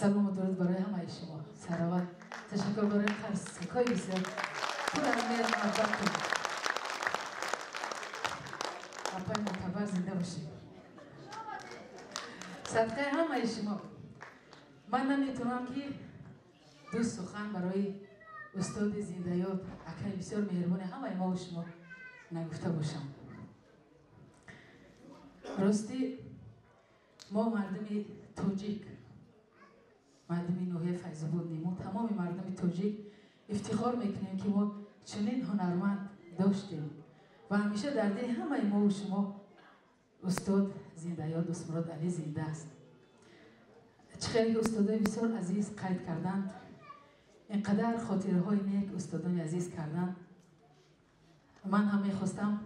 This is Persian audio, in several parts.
سلام و درود برای همه شما. سلامت. تشکر برای خرسکای بسیار خود اهمیت محبت کنید. اپای معتبر زنده باشید. صدقه همه شما. من نمیتونم که دو سخن برای استاد زنده‌یاد اکای بسیار مهربان همه ما و شما نگفته باشم. راستی ما مردم توجیک، مردم نوحه فیض‌آباد نیمون، تمام مردم توجیک افتخار میکنیم که ما چنین هنرمند داشتیم و همیشه در دل همه ما و شما استاد زنده‌یاد دوستمراد علی زنده است. چه استادای بسیار عزیز قید کردند، اینقدر خاطره های نیک استادان عزیز کردند. من هم میخواستم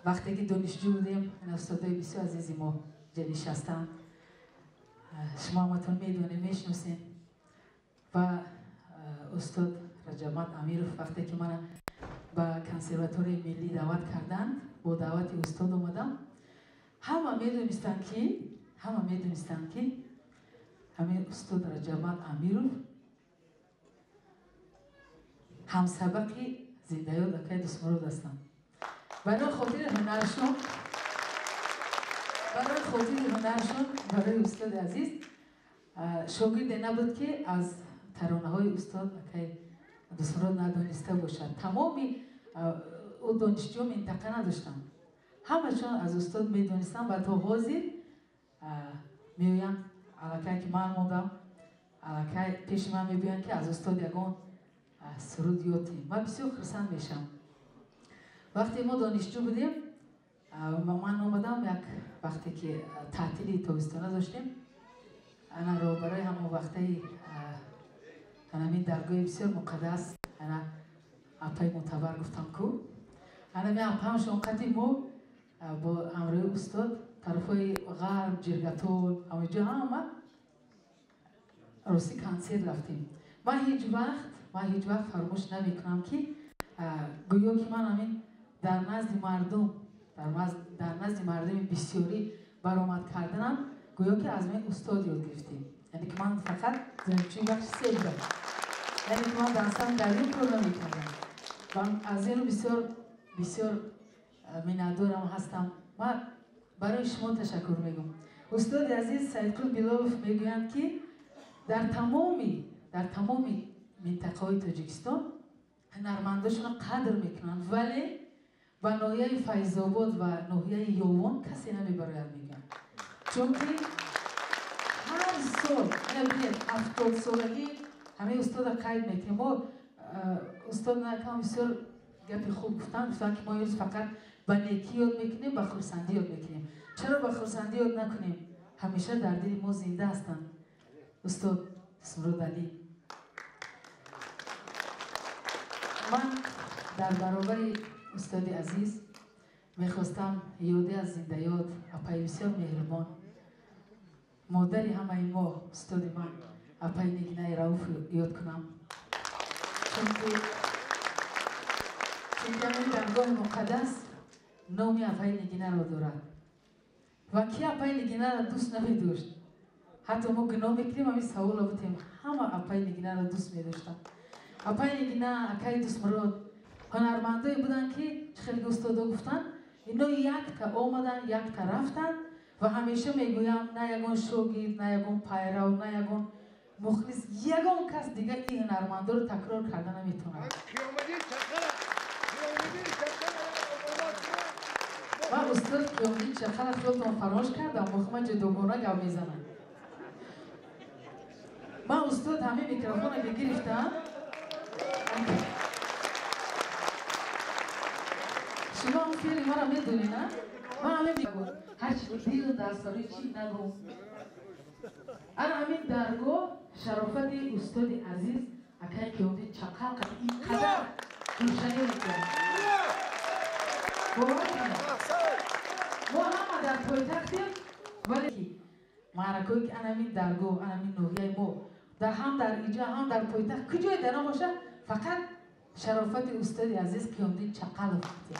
وقتی که دانشجو بودیم این استادای بسیار عزیزی ما جلیش هستند، شما همتون میدونید میشناسین. و استاد رجبت امیرов وقتی که من با کنسرواتوری ملی دعوت کردند، با دعوت استاد اومدم. همه میدونستند که همین استاد رجبت امیرов هم سبقی زنده‌یاد اکای دوستمراد هستند. برای خاطر هنرشون برای استاد عزیز شاگرد نبود که از ترانه های استاد اکای دوستمراد ندانسته باشد. تمامی او دانشجو منطقه نداشتن، همه‌شون از استاد میدونستن و تا حاضر میوین علاکه که من موندم علاکه پیش من میبین که از استاد یگان سرود یادیم. من بسیار خرسند میشم. وقتی ما دانشجو بودیم من اومدم یک وقتی که تعطیلی تابستانه داشتیم، انا رو برای همون وقتی همین درگاه بسیار مقدس انا اپای معتبر گفتم کو انا می اپامش اونقدی ما با امروی استاد طرفای غرب جرگتول همونجا همه راستی کنسرت رفتیم. من هیچ وقت فراموش نمیکنم که گویا که من همین در نزد مردم بسیاری برآمد کردنم، گویا که از من استاد یاد گرفتیم. یعنی که من فقط زنچی بخش سیل دارم، یعنی که من درستم در این پروگرام میکنم و از این رو بسیار منادارم هستم. من برای شما تشکر میگم. استاد عزیز سیدقل بیلوف میگویند که در تمامی منطقه های تاجیکستان هنرمنداشون قدر میکنن، ولی با ناحیه فیض‌آباد و ناحیه یوان کسی نمیبراید میگن. چون که هر سال 70 سالگی همه استاد قید میکنیم. ما استاد نکام بسیار گپی خوب گفتن که ما یوز فقط با نیکی یاد میکنیم، با خرسندی یاد میکنیم. چرا با خرسندی یاد نکنیم؟ همیشه در دل ما زنده هستند استاد دوستمراد علی. من در برابر استاد عزیز میخواستم یادی از زنده‌یاد اپای بسیار مهربان مادری همه ما استاد من اپای نگینه رؤوف یاد کنم، چون که این درگاه مقدس نامی اپای نگینه را دارد و کی اپای نگینه را دوست نمی‌داشت. حتی ما گناه میکنیم همین سوال بودیم، همه اپای نگینه را دوست می‌داشتن. اپای نگینه اکای دوستمراد هنرمندایی بودن که خیلی استادا گفتن اینا یک تا آمدن یک تا رفتن و همیشه میگویم نه یگان شاگرد، نه یگان پیرو، نه یگان مخلص، یگان کس دیگه این هنرمندا رو تکرار کردن نمیتونه. من استاد کیامدی چقدر خودتون فراموش کردم، مخمج دوگانه گپ میزنم. من استاد همه میکروفون رو گرفتم، شما هم فیلی ما را میدونی نه؟ من همه میگم هرچی دیدو در ساری چی نگم. انا همین درگاه شرافت استاد عزیز اکای کیامدی چقدر اینقدر روشنی میکنه. ما همه در پایتختیم، ولی معرکه‌ای که انا همین درگاه انا همین نوحیه ما هم در اینجا هم در پایتخت کجای در باشه، فقط شرافت استاد عزیز کیامدی چقدر وقتی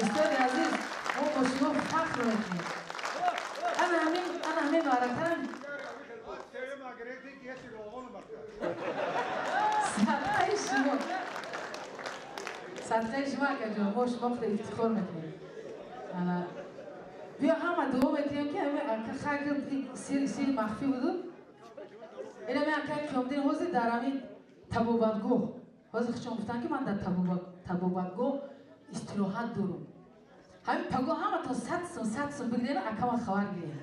استاد عزیز ما با شما فخر میکنیم. انا همین معرکه صدقه شما که ما شما خود افتخار میکنیم. بیا همه دعا میکنیم که خیلی سیر مخفی بودو. اینا میان که کمدین حوزی در همین تبوبتگاه. حوزی خشم گفتن که من در تبوبتگاه استراحت دارم. همین پگاه همه تا 100 سال بگیرین اکم خبر گیرین.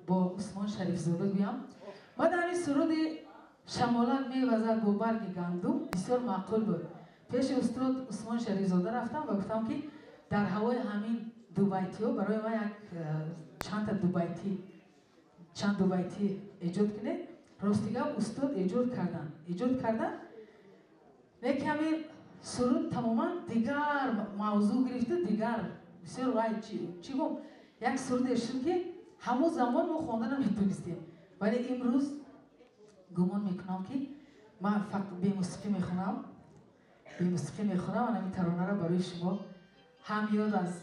با عثمان شریف زاده بیام. ما در این سرود شمالک میوزد با برگ گندم بسیار معقول بود. پیش استاد عثمان شریف زاده رفتم و گفتم که در هوای همین دو بیتی ها برای ما یک چند دو بیتی ایجاد کنه. راستیگه استاد ایجاد کردن یک کمی سرود تماما دیگر موضوع گرفته دیگر بسیار وای چی گم یک سرود اشتر که همون زمان ما خواندن نمیتونستیم ولی امروز گمان میکنم که من فقط به موسیقی میخونم و همین ترانه را برای شما هم یاد از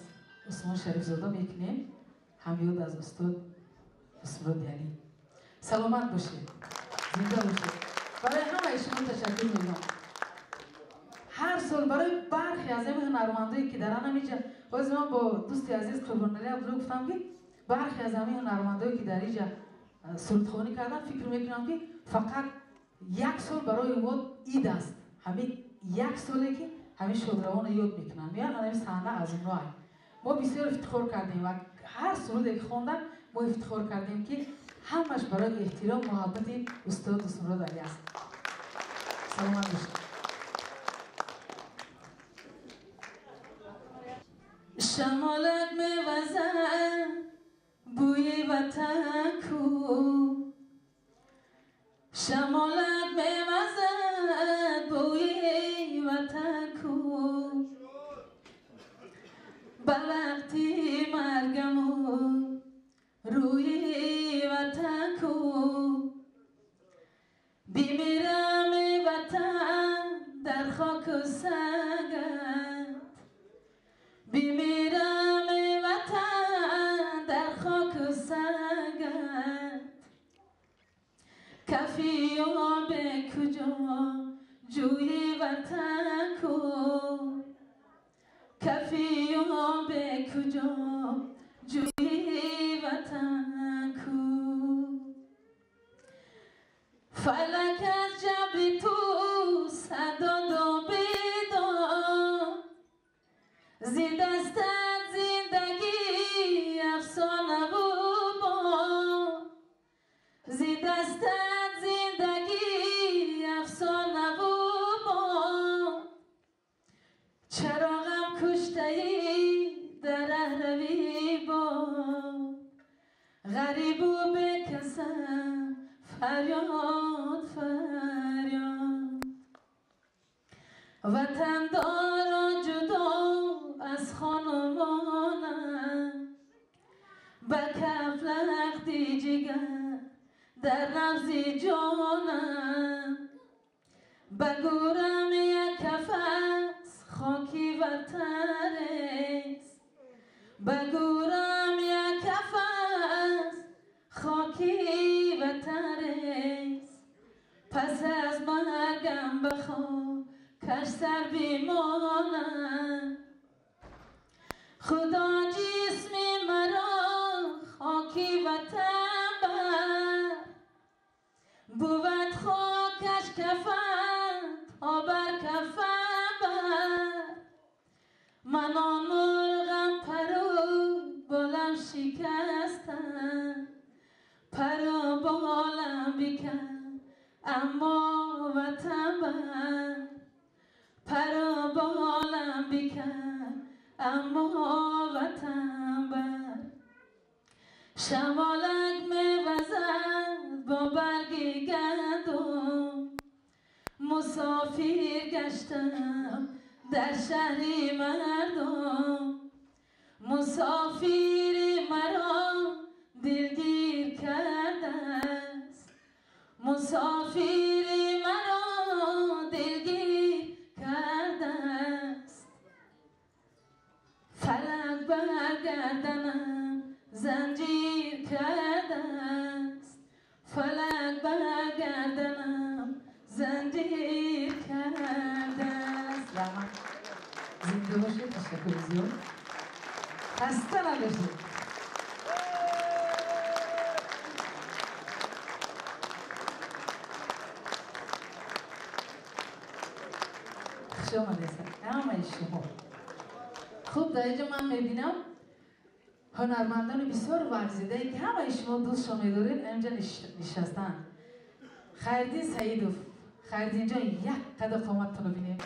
عثمان شریف زاده میکنیم هم یاد از استاد اسمرود یعنی سلامت باشید زنده باشید. برای همه شما تشکر میکنم. هر سال برای برخی از این هنرمندایی که در اینجا باز من با دوستی عزیز قربانعلی عبدالله گفتم که برخی از این هنرمندایی که در اینجا سرودخوانی کردن فکر میکنم که فقط یک سال برای او عید است. همین یک ساله که همین شادروان یاد میکنن میان همین صحنه از این راه ما بسیار افتخار کردیم و هر سرودی که خواندن ما افتخار کردیم که همش برای احترام محبت استاد اسمرود علی است. سلامت باشید. شمالک میوزد بوی وطن کو شمالک میوزد بوی وطن کو به وقتی مرگمو روی وطن کو بیمیرم وطن در خاک و سنگت بیمیرم وطن در خاک و سنگت کفی آب کجا جوی وطن کو کفی آب کجا جوی وطن کو فلک از جبری تو صدا دو بیدان زی دستت زندگی افسانه و با زی دستت زندگی افسانه و با چراغم کشته ای در اهروی با غریب و بکسم فریاد فریاد وطن دارا جدا از خانمانم به کف لختی جگر در نبض جانم بگورم یک کفس خاکی وطن است بگورم یک کفس خاکی وطن است پس از مرگم بخواه کش سر بیمانم خدا جسم مرا خاکی وطن بر بود خاکش کفن تا بر کفن بر من آن مرغم پرو بالم شکستم پرو بالم بکن اما وطن بر پرو بالم بکن اما وطن بر شمالک میوزد با برگ گندم مسافر گشتم در شهر مردم مسافر مرا دلگیر کرده است مسافر مرا دلگیر کرده است فلک برگردنم زنجیر کرده است فلک برگردنم زنده باشید. تشکر زیاد. خسته نباشید. شما نیستن همه شما. خوب در اینجا من میبینم هنرمندان بسیار ورزیده که همه شما دوست شما می‌دارین اینجا نشستن. خیردین سعیدوف، خیردین جان یک قدر قامتتون رو ببینیم.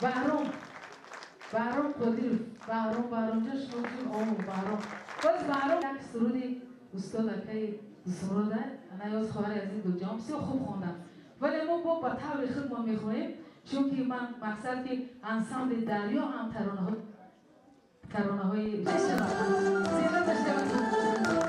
بهرام قدیر، بهرام جان شما جون بهرام. باز بهرام یک سرودی استاد اکی سروده نیاز خواهر عزیز گلجام بسیار خوب خوندم. ولی ما با طور خود ما میخونیم چون که من مقصد که انسامبل دریا هم ترانه های زیاده داشته باشیم.